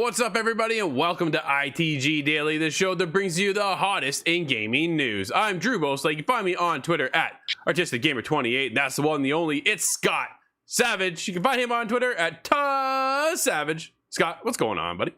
What's up, everybody, and welcome to ITG Daily, the show that brings you the hottest in gaming news. I'm Drew Bosley. You can find me on Twitter at ArtisticGamer28. That's the one, the only. It's Scott Savage. You can find him on Twitter at Savage. Scott, what's going on, buddy?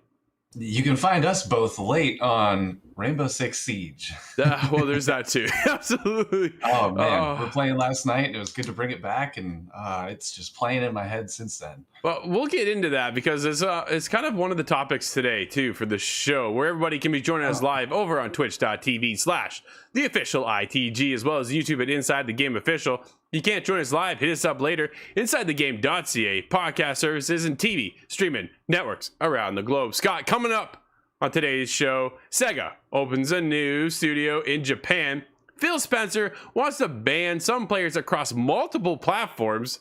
You can find us both late on Rainbow Six Siege. Well, there's that too. Absolutely. Oh, man. We're playing last night, and it was good to bring it back, and it's just playing in my head since then. Well, we'll get into that because it's kind of one of the topics today, too, for the show, where everybody can be joining us live over on twitch.tv/theofficialITG, as well as YouTube at Inside the Game Official. If you can't join us live, hit us up later. InsideTheGame.ca, podcast services, and TV streaming networks around the globe. Scott, coming up on today's show, Sega opens a new studio in Japan. Phil Spencer wants to ban some players across multiple platforms.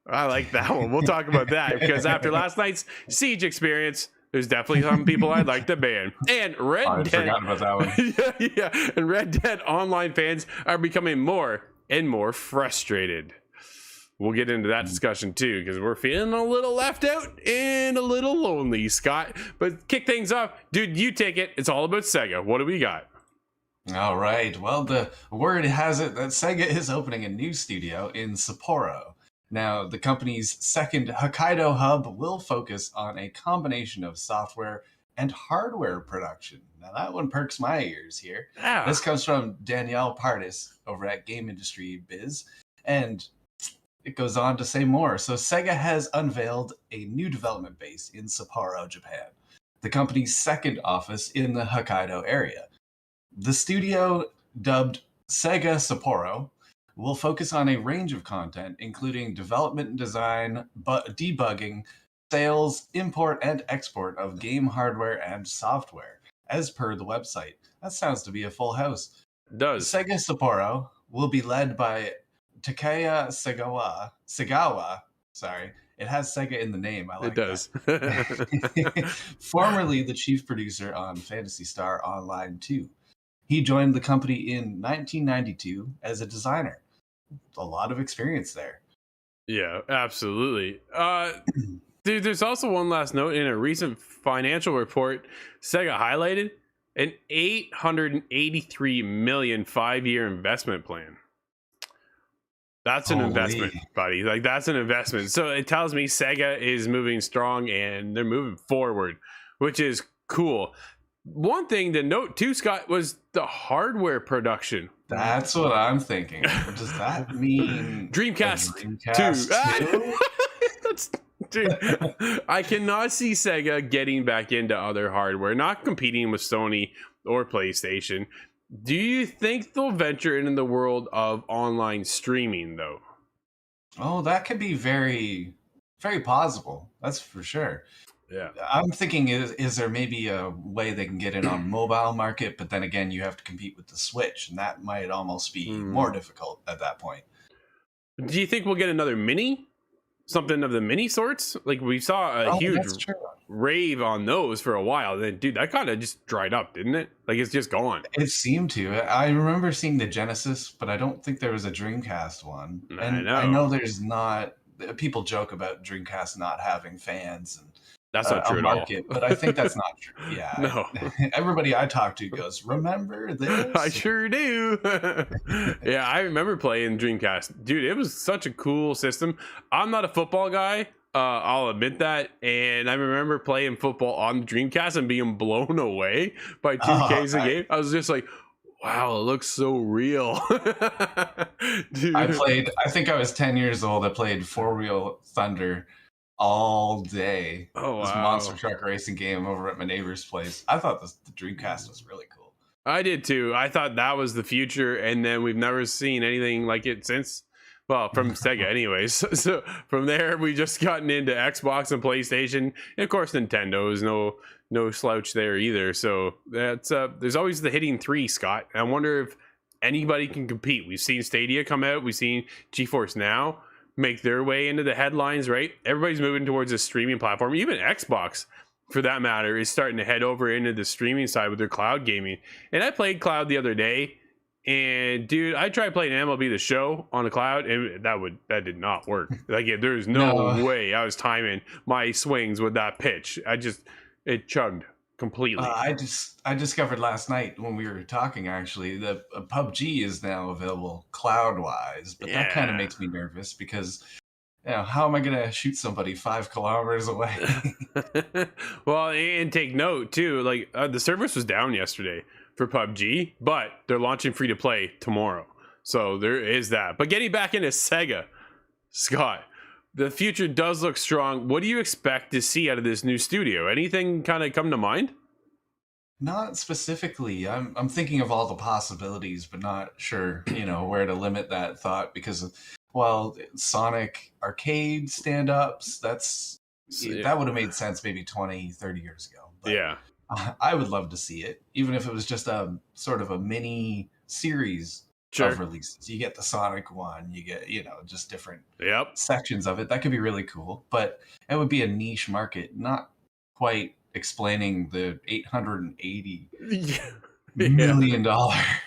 I like that one. We'll talk about that because after last night's Siege experience, there's definitely some people I'd like to ban. And Red Dead. I forgot about that one. yeah. And Red Dead Online fans are becoming more and more frustrated. We'll get into that discussion too, because we're feeling a little left out and a little lonely, Scott. But kick things off, dude, you take it. It's all about Sega. What do we got? All right. Well, the word has it that Sega is opening a new studio in Sapporo. Now, the company's second Hokkaido hub will focus on a combination of software and hardware production. Now, that one perks my ears here. Yeah. This comes from Danielle Pardis over at Game Industry Biz, and it goes on to say more. So Sega has unveiled a new development base in Sapporo, Japan, the company's second office in the Hokkaido area. The studio, dubbed Sega Sapporo, will focus on a range of content, including development and design, debugging, sales, import, and export of game hardware and software, as per the website. That sounds to be a full house. It does. Sega Sapporo will be led by Takaya Segawa. Sorry, it has Sega in the name. I like it does. Formerly the chief producer on Phantasy Star Online 2. He joined the company in 1992 as a designer. A lot of experience there. Yeah, absolutely. Dude, there's also one last note. In a recent financial report, Sega highlighted an $883 million 5-year investment plan. That's an investment, buddy. Like, that's an investment. So it tells me Sega is moving strong and they're moving forward, which is cool. One thing to note too, Scott, was the hardware production. That's what I'm thinking. What does that mean? Dreamcast 2. Dude, I cannot see Sega getting back into other hardware, not competing with Sony or PlayStation. Do you think they'll venture into the world of online streaming, though? Oh, that could be very, very possible. That's for sure. Yeah, I'm thinking, is there maybe a way they can get in on mobile market, but then again, you have to compete with the Switch, and that might almost be more difficult at that point. Do you think we'll get another mini? Something of the mini sorts? Like, we saw a huge rave on those for a while. Then, dude, that kind of just dried up, didn't it? Like, it's just gone. It seemed to. I remember seeing the Genesis, but I don't think there was a Dreamcast one. And I know there's not. People joke about Dreamcast not having fans and that's not true at all. But I think that's not true. Yeah. No. Everybody I talk to goes, remember this? I sure do. Yeah, I remember playing Dreamcast. Dude, it was such a cool system. I'm not a football guy. I'll admit that. And I remember playing football on the Dreamcast and being blown away by 2Ks a game. I was just like, wow, it looks so real. Dude. I think I was 10 years old. I played Four Wheel Thunder all day. Oh, this wow. monster truck racing game over at my neighbor's place. I thought the Dreamcast was really cool. I did too. I thought that was the future, and then we've never seen anything like it since. Well, from Sega anyways. So from there, we just gotten into Xbox and PlayStation. And of course, Nintendo is no slouch there either. So that's there's always the hitting three, Scott. I wonder if anybody can compete. We've seen Stadia come out. We've seen GeForce Now make their way into the headlines, right? Everybody's moving towards a streaming platform. Even Xbox, for that matter, is starting to head over into the streaming side with their cloud gaming. And I played cloud the other day, and dude, I tried playing MLB The Show on the cloud, and that did not work. Like, there's no way I was timing my swings with that pitch. It chugged completely. I discovered last night when we were talking actually that PUBG is now available cloud wise, but that kind of Yeah. makes me nervous because how am I gonna shoot somebody 5 kilometers away? Well, and take note too. Like the service was down yesterday for PUBG, but they're launching free to play tomorrow, so there is that. But getting back into Sega, Scott, the future does look strong. What do you expect to see out of this new studio? Anything kind of come to mind? Not specifically. I'm thinking of all the possibilities, but not sure, where to limit that thought because well, Sonic arcade stand-ups, Yeah. that would have made sense maybe 20, 30 years ago. But Yeah. I would love to see it, even if it was just a sort of a mini series of Sure. releases. You get the Sonic one, you get, just different Yep. sections of it. That could be really cool, but it would be a niche market, not quite explaining the $880 Yeah. million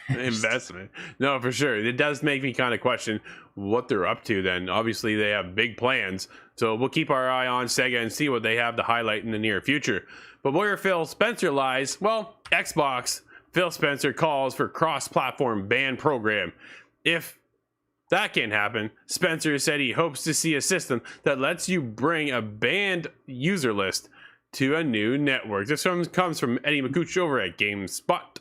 Investment. No, for sure. It does make me kind of question what they're up to then. Obviously, they have big plans. So we'll keep our eye on Sega and see what they have to highlight in the near future. But where Phil Spencer lies, well, Xbox. Phil Spencer calls for cross-platform ban program. If that can happen, Spencer said he hopes to see a system that lets you bring a banned user list to a new network. This one comes from Eddie McCouch over at GameSpot.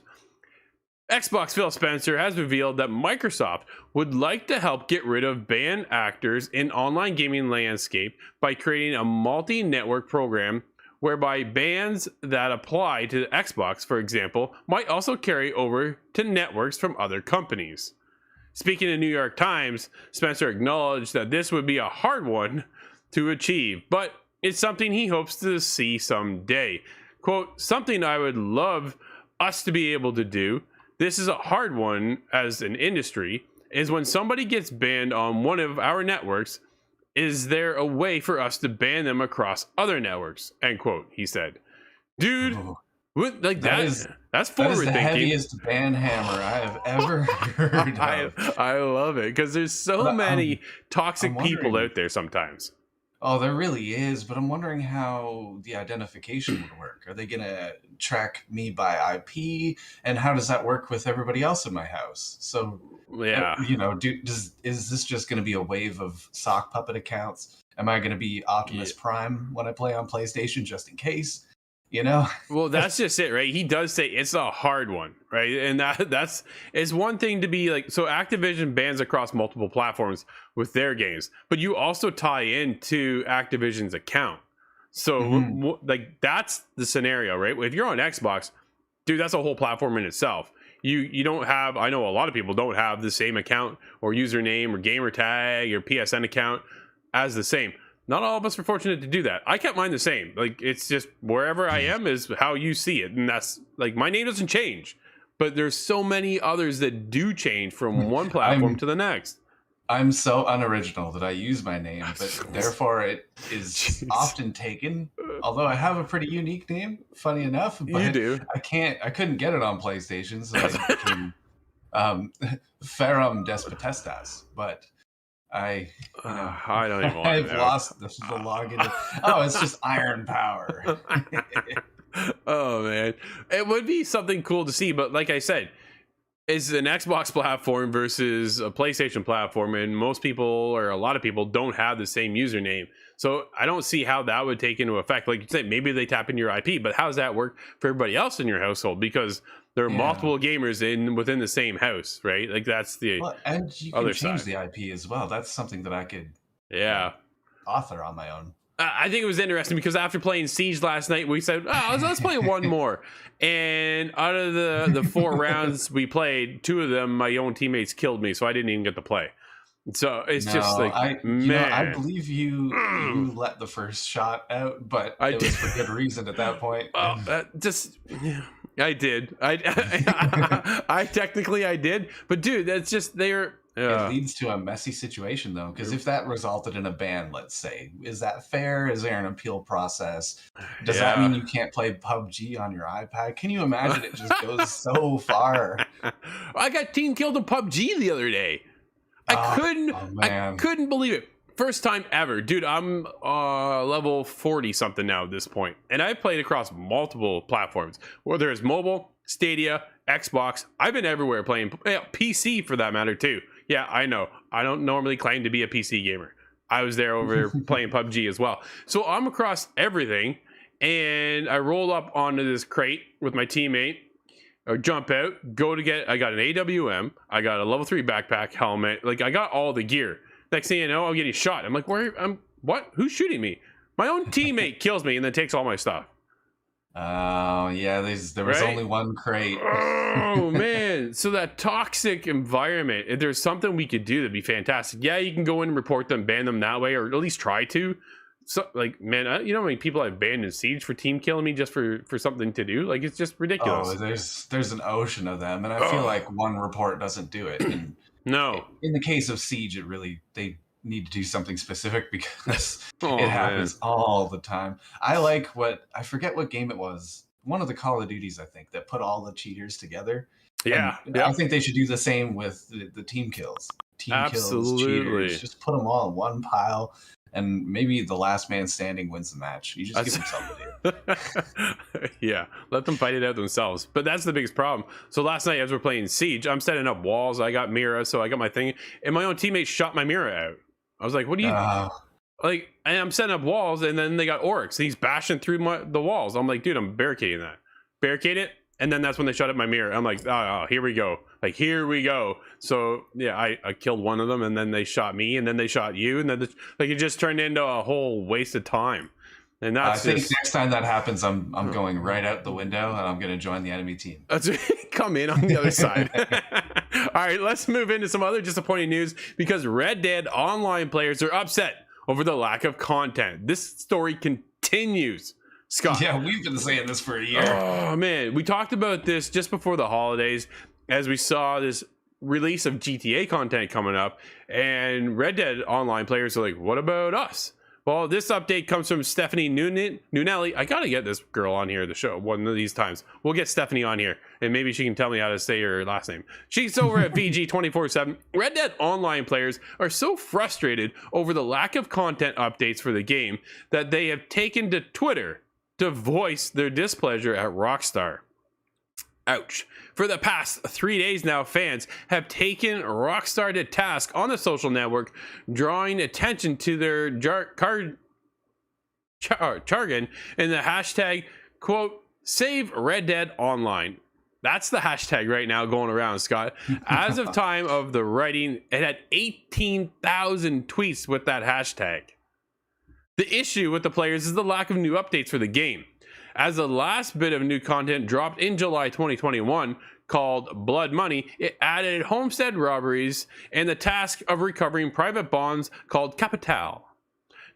Xbox Phil Spencer has revealed that Microsoft would like to help get rid of banned actors in online gaming landscape by creating a multi-network program whereby bans that apply to Xbox, for example, might also carry over to networks from other companies. Speaking to New York Times, Spencer acknowledged that this would be a hard one to achieve, but it's something he hopes to see someday. Quote, something I would love us to be able to do. This is a hard one as an industry, is when somebody gets banned on one of our networks, is there a way for us to ban them across other networks? End quote, he said. Dude, Oh, like that's that forward is the thinking. heaviest ban hammer I have ever heard of. I love it because there's so But, many toxic I'm people wondering- out there sometimes. Oh, there really is, but I'm wondering how the identification would work. Are they going to track me by IP? And how does that work with everybody else in my house? So, Yeah. is this just going to be a wave of sock puppet accounts? Am I going to be Optimus Prime when I play on PlayStation just in case? Well, that's just it, right? He does say it's a hard one, right? And that's it's one thing to be like, so Activision bans across multiple platforms with their games, but you also tie into Activision's account. So like that's the scenario, right? If you're on Xbox, dude, that's a whole platform in itself. You don't have, I know a lot of people don't have the same account or username or gamer tag or PSN account as the same. Not all of us are fortunate to do that. I kept mine the same. Like, it's just wherever I am is how you see it. And that's like, my name doesn't change, but there's so many others that do change from one platform to the next. I'm so unoriginal that I use my name, but therefore it is often taken. Although I have a pretty unique name, funny enough, but You do. I couldn't get it on PlayStation, so I became Ferrum Despotestas. But I don't even want I've to know. lost the login. Oh, it's just Iron Power. Oh man, it would be something cool to see, but like I said, it's an Xbox platform versus a PlayStation platform, and most people or a lot of people don't have the same username. So I don't see how that would take into effect. Like you said, maybe they tap into your IP, but how does that work for everybody else in your household? Because there are multiple gamers within the same house, right? Like that's the and you can other change side. the IP as well. That's something that I could author on my own. I think it was interesting because after playing Siege last night, we said, let's play one more. And out of the 4 rounds we played, 2 of them, my own teammates killed me, so I didn't even get to play. So it's just like, I believe you let the first shot out, but it was for good reason at that point. I did. I technically I did, but dude, that's just It leads to a messy situation, though, because if that resulted in a ban, let's say, is that fair? Is there an appeal process? Does that mean you can't play PUBG on your iPad? Can you imagine it just goes so far? I got team killed in PUBG the other day. I couldn't believe it. First time ever, dude. I'm level 40 something now at this point, and I've played across multiple platforms, whether it's mobile, Stadia, Xbox. I've been everywhere playing, PC for that matter too. Yeah, I know. I don't normally claim to be a PC gamer. I was there over playing PUBG as well. So I'm across everything, and I roll up onto this crate with my teammate, or jump out, I got an AWM, I got a level 3 backpack helmet, like I got all the gear. Next thing you know, I'm getting shot. I'm like, what? Who's shooting me? My own teammate kills me and then takes all my stuff. Oh, yeah, there was only one crate. Oh, man. So that toxic environment, if there's something we could do that'd be fantastic. Yeah, you can go in and report them, ban them that way, or at least try to. So, like, man, you know how many people I've banned in Siege for team killing me just for something to do? Like, it's just ridiculous. Oh, there's an ocean of them, and I feel like one report doesn't do it. And no. In the case of Siege, they need to do something specific because it happens all the time. I forget what game it was. One of the Call of Duties, I think, that put all the cheaters together. Yeah. I think they should do the same with the team kills. Kills, cheaters. Just put them all in one pile. And maybe the last man standing wins the match. You just give them something to do. Yeah, let them fight it out themselves. But that's the biggest problem. So last night as we're playing Siege, I'm setting up walls. I got Mira, so I got my thing. And my own teammate shot my Mira out. I was like, what do you... Like, and I'm setting up walls, and then they got Oryx. And he's bashing through the walls. I'm like, dude, I'm barricading that. Barricade it. And then that's when they shot at my Mira. I'm like, oh, here we go. Like, here we go. So, yeah, I killed one of them, and then they shot me, and then they shot you, and then it just turned into a whole waste of time. And that's I think next time that happens, I'm going right out the window, and I'm going to join the enemy team. Come in on the other side. All right, let's move into some other disappointing news, because Red Dead Online players are upset over the lack of content. This story continues. Scott. Yeah, we've been saying this for a year. Oh, man. We talked about this just before the holidays as we saw this release of GTA content coming up, and Red Dead Online players are like, what about us? Well, this update comes from Stephanie Nunelli. I got to get this girl on here, the show, one of these times. We'll get Stephanie on here, and maybe she can tell me how to say her last name. She's over at VG 24/7. Red Dead Online players are so frustrated over the lack of content updates for the game that they have taken to Twitter to voice their displeasure at Rockstar. Ouch. For the past 3 days now, fans have taken Rockstar to task on the social network, drawing attention to their jargon and the hashtag, quote, save Red Dead Online. That's the hashtag right now going around, Scott. As of time of the writing, it had 18,000 tweets with that hashtag. The issue with the players is the lack of new updates for the game, as the last bit of new content dropped in July 2021 called Blood Money. It added homestead robberies and the task of recovering private bonds called Capital.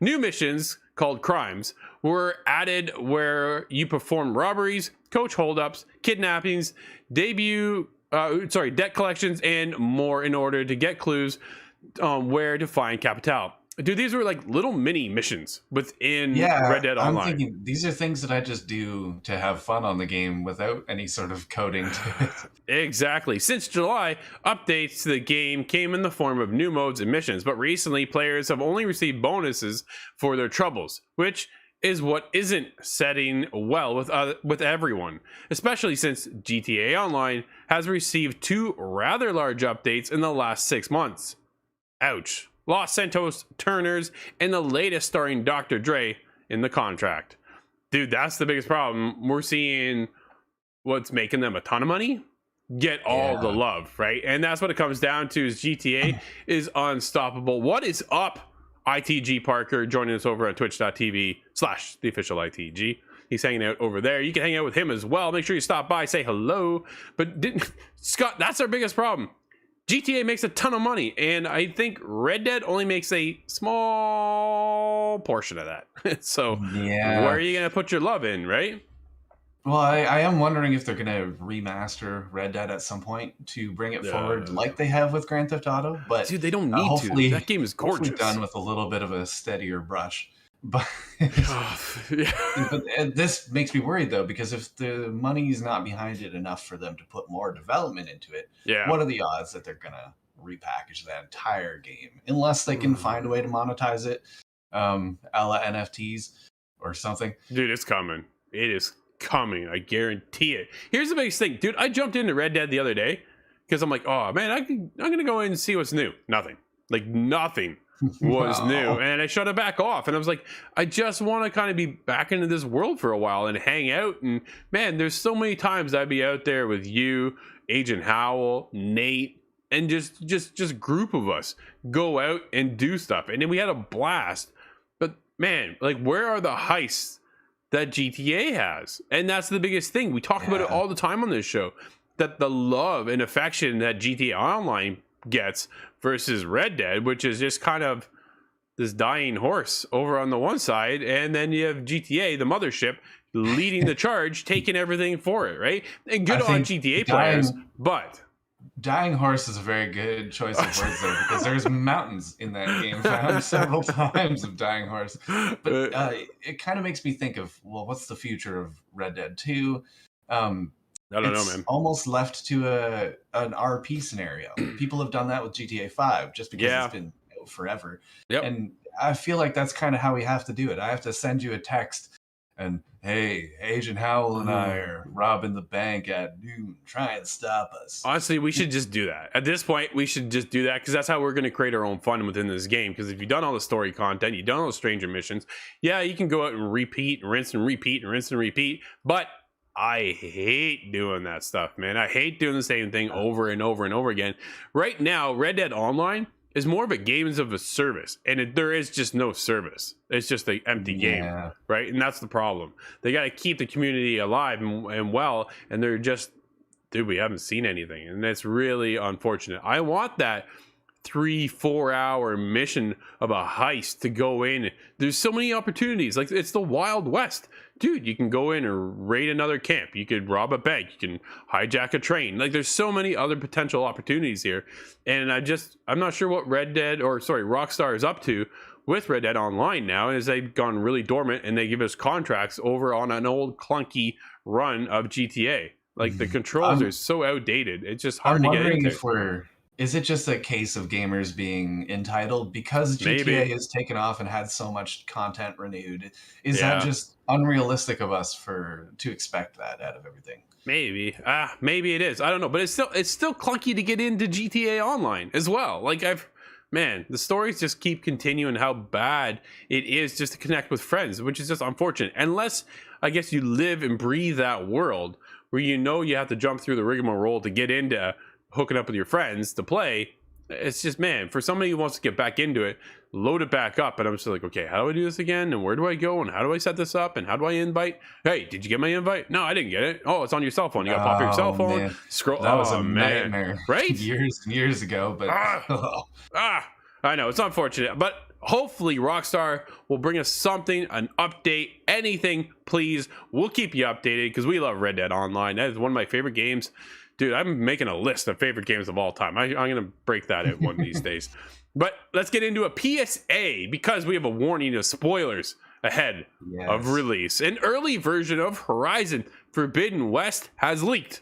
New missions called Crimes were added where you perform robberies, coach holdups, kidnappings, debt collections, and more in order to get clues on where to find Capital. Dude, these were like little mini missions within Red Dead Online. I'm thinking these are things that I just do to have fun on the game without any sort of coding to it. Exactly. Since July, updates to the game came in the form of new modes and missions, but recently players have only received bonuses for their troubles, which is what isn't setting well with everyone, especially since GTA Online has received 2 rather large updates in the last 6 months. Ouch. Los Santos Turners, and the latest starring Dr. Dre in the contract. Dude, that's the biggest problem. We're seeing what's making them a ton of money get all the love, right? And that's what it comes down to, is GTA is unstoppable. What is up, ITG Parker, joining us over at twitch.tv/theofficialITG. He's hanging out over there. You can hang out with him as well. Make sure you stop by, say hello. But Scott, that's our biggest problem. GTA makes a ton of money, and I think Red Dead only makes a small portion of that. So where are you going to put your love in, right? Well, I am wondering if they're going to remaster Red Dead at some point to bring it forward like they have with Grand Theft Auto. But dude, they don't need to. That game is gorgeous. Done with a little bit of a steadier brush. But, but this makes me worried, though, because if the money's not behind it enough for them to put more development into it, what are the odds that they're gonna repackage that entire game unless they can find a way to monetize it, a la NFTs or something. Dude, it's coming. It is coming. I guarantee it. Here's the biggest thing, dude. I jumped into Red Dead the other day because I'm like, oh man, I'm gonna go in and see what's new. Nothing. Like nothing was new, and I shut it back off. And I was like, I just want to kind of be back into this world for a while and hang out. And man, there's so many times I'd be out there with you, Agent Howell, Nate, and just group of us go out and do stuff. And then we had a blast. But man, like, where are the heists that GTA has? And that's the biggest thing. We talk about it all the time on this show, that the love and affection that GTA Online gets versus Red Dead, which is just kind of this dying horse over on the one side, and then you have GTA, the mothership, leading the charge, taking everything for it, right? And good on GTA players, but dying horse is a very good choice of words there, because there's mountains in that game found several times of dying horse. But it kind of makes me think of, well, what's the future of Red Dead 2? I don't know, man. Almost left to an RP scenario. People have done that with GTA 5 just because it's been forever. Yep. And I feel like that's kind of how we have to do it. I have to send you a text and, hey, Agent Howell and I are robbing the bank at noon. Try and stop us. Honestly, we should just do that. At this point, we should just do that, because that's how we're going to create our own fun within this game. Because if you've done all the story content, you've done all the stranger missions, yeah, you can go out and repeat and rinse and repeat and rinse and repeat. But I hate doing that stuff, man. I hate doing the same thing over and over and over again. Right now, Red Dead Online is more of a games of a service, and there is just no service. It's just an empty game, right? And that's the problem. They got to keep the community alive and well, and they're just, dude, we haven't seen anything, and that's really unfortunate. I want that 3-4 hour mission of a heist to go in. There's so many opportunities. Like, it's the Wild West, dude. You can go in and raid another camp, you could rob a bank, you can hijack a train. Like, there's so many other potential opportunities here, and I'm not sure what Rockstar is up to with Red Dead Online now, as they've gone really dormant and they give us contracts over on an old clunky run of GTA. Like, the controls are so outdated, it's just hard to get into. Is it just a case of gamers being entitled because GTA has taken off and had so much content renewed? Is that just unrealistic of us to expect that out of everything? Maybe it is. I don't know, but it's still clunky to get into GTA Online as well. Like, the stories just keep continuing how bad it is just to connect with friends, which is just unfortunate. Unless, I guess, you live and breathe that world where you have to jump through the rigmarole to get into hooking up with your friends to play. It's just, man, for somebody who wants to get back into it, load it back up. And I'm just like, okay, how do I do this again? And where do I go? And how do I set this up? And how do I invite? Hey, did you get my invite? No, I didn't get it. Oh, it's on your cell phone. You got to pop your cell phone. Man. Scroll. That was a nightmare, right? Years and years ago. But I know, it's unfortunate, but hopefully Rockstar will bring us something, an update, anything, please. We'll keep you updated, because we love Red Dead Online. That is one of my favorite games. Dude, I'm making a list of favorite games of all time. I'm going to break that out one of these days. But let's get into a PSA, because we have a warning of spoilers ahead of release. An early version of Horizon Forbidden West has leaked.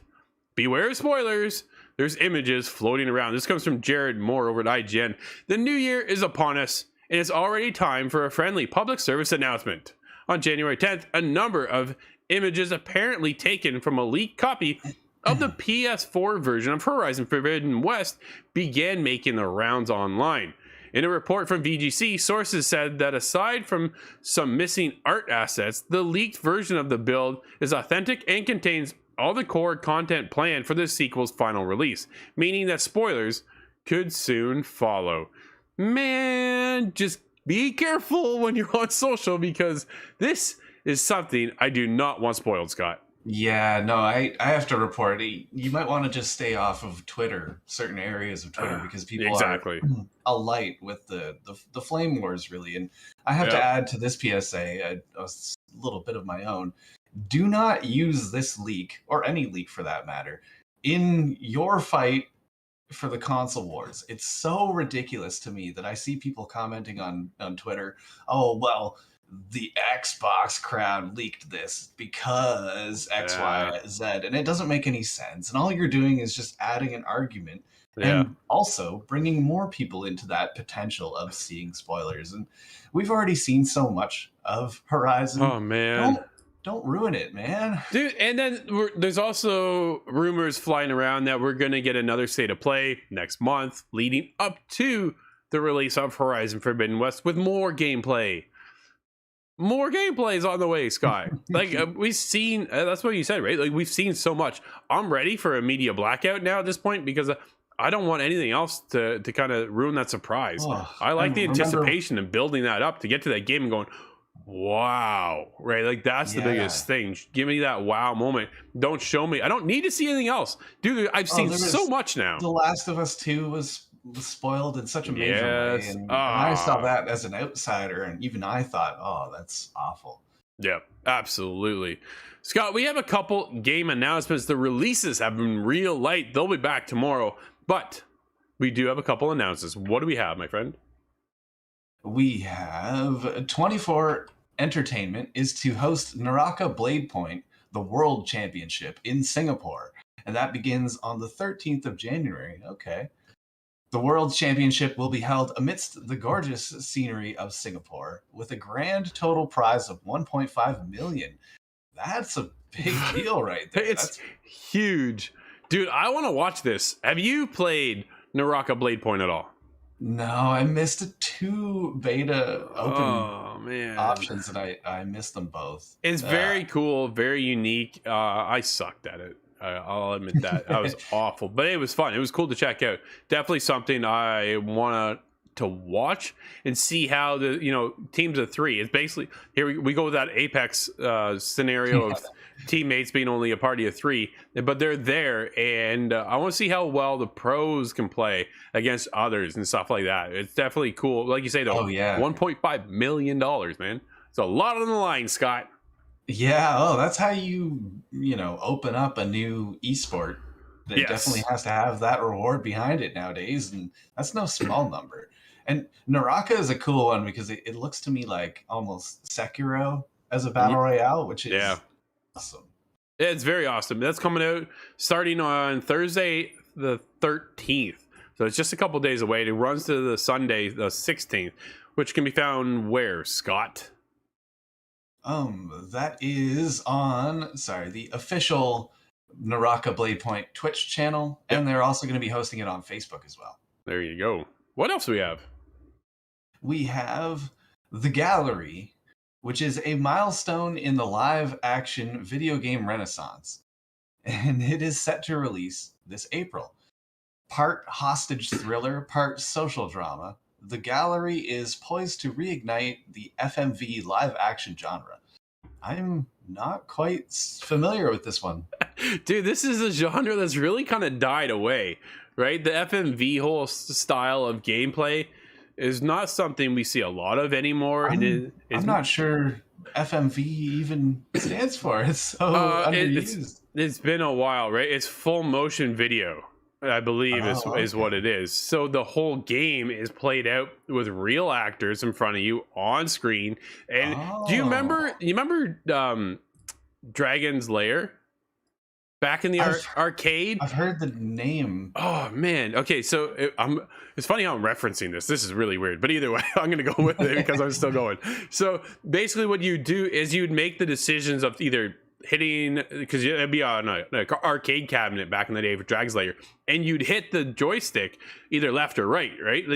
Beware of spoilers. There's images floating around. This comes from Jared Moore over at IGN. The new year is upon us, and it's already time for a friendly public service announcement. On January 10th, a number of images apparently taken from a leaked copy of the PS4 version of Horizon Forbidden West began making the rounds online. In a report from VGC, sources said that aside from some missing art assets, the leaked version of the build is authentic and contains all the core content planned for the sequel's final release, meaning that spoilers could soon follow. Man, just be careful when you're on social, because this is something I do not want spoiled, Scott. Yeah, no, I have to report. You might want to just stay off of Twitter, certain areas of Twitter, because people are alight with the flame wars, really. And I have to add to this PSA a little bit of my own. Do not use this leak, or any leak for that matter, in your fight for the console wars. It's so ridiculous to me that I see people commenting on Twitter, oh, well, the Xbox crowd leaked this because X, Y, Z, and it doesn't make any sense. And all you're doing is just adding an argument Yeah. and also bringing more people into that potential of seeing spoilers. And we've already seen so much of Horizon. Oh man. Don't ruin it, man. Dude, and then there's also rumors flying around that we're going to get another state of play next month leading up to the release of Horizon Forbidden West with more gameplay. More gameplays on the way, Scott. Like we've seen, that's what you said, right? Like we've seen so much. I'm ready for a media blackout now at this point because I don't want anything else to kind of ruin that surprise. I like the anticipation and building that up to get to that game and going, wow, right? Like that's the biggest thing. Give me that wow moment. Don't show me. I don't need to see anything else, dude. I've seen so much now. The Last of Us 2 was spoiled in such a major way, and I saw that as an outsider, and even I thought, oh, that's awful. Yep, absolutely. Scott, we have a couple game announcements. The releases have been real light. They'll be back tomorrow, but we do have a couple announcements. What do we have, my friend? We have 24 Entertainment is to host Naraka Blade Point, the World Championship in Singapore, and that begins on the 13th of January. Okay. The World Championship will be held amidst the gorgeous scenery of Singapore with a grand total prize of 1.5 million. That's a big deal right there. It's huge. Dude, I want to watch this. Have you played Naraka Blade Point at all? No, I missed 2 beta open options, and I missed them both. It's very cool, very unique. I sucked at it. I'll admit that. I was awful, but it was fun. It was cool to check out. Definitely something I want to watch and see how the teams of 3. It's basically here we go with that Apex scenario of teammates being only a party of 3, but they're there, and I want to see how well the pros can play against others and stuff like that. It's definitely cool. Like you say, though, $1.5 million, man. It's a lot on the line, Scott. Yeah, that's how you open up a new esport. That definitely has to have that reward behind it nowadays, and that's no small number. And Naraka is a cool one because it looks to me like almost Sekiro as a battle royale, which is awesome. It's very awesome. That's coming out starting on Thursday the 13th, so it's just a couple days away. It runs to the Sunday the 16th, which can be found where, Scott? That is on, the official Naraka Blade Point Twitch channel, and they're also going to be hosting it on Facebook as well. There you go. What else do we have? We have The Gallery, which is a milestone in the live-action video game renaissance, and it is set to release this April. Part hostage thriller, part social drama, The Gallery is poised to reignite the FMV live-action genre. I'm not quite familiar with this one. Dude, this is a genre that's really kind of died away, right? The FMV whole style of gameplay is not something we see a lot of anymore. I'm not sure FMV even stands for. It's so underused. It's been a while, right? It's full motion video, I believe is what it is. So the whole game is played out with real actors in front of you on screen. And do you remember Dragon's Lair back in the arcade? I've heard the name. Oh man. Okay, so it's funny how I'm referencing this. This is really weird, but either way, I'm gonna go with it because I'm still going. So basically what you do is you'd make the decisions of either hitting, because it'd be on an arcade cabinet back in the day for Dragon's Lair, and you'd hit the joystick either left or right.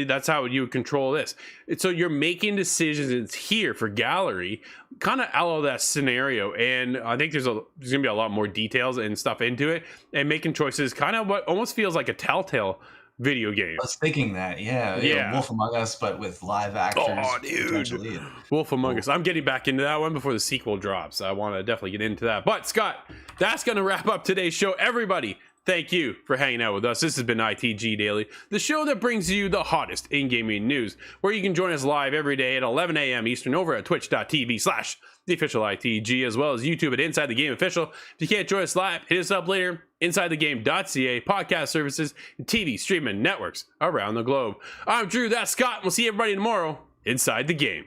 That's how you would control this. So you're making decisions. It's here for Gallery, kind of all of that scenario, and I think there's gonna be a lot more details and stuff into it, and making choices, kind of what almost feels like a Telltale video game. I was thinking that, yeah. Wolf Among Us, but with live actors. Oh, dude. Wolf Among Us. I'm getting back into that one before the sequel drops. I want to definitely get into that. But Scott, that's going to wrap up today's show. Everybody, thank you for hanging out with us. This has been ITG Daily, the show that brings you the hottest in gaming news, where you can join us live every day at 11 a.m. Eastern over at twitch.tv/theofficialitg, as well as YouTube at Inside the Game Official. If you can't join us live, hit us up later. InsideTheGame.ca, podcast services, and TV streaming networks around the globe. I'm Drew, that's Scott, and we'll see everybody tomorrow inside the game.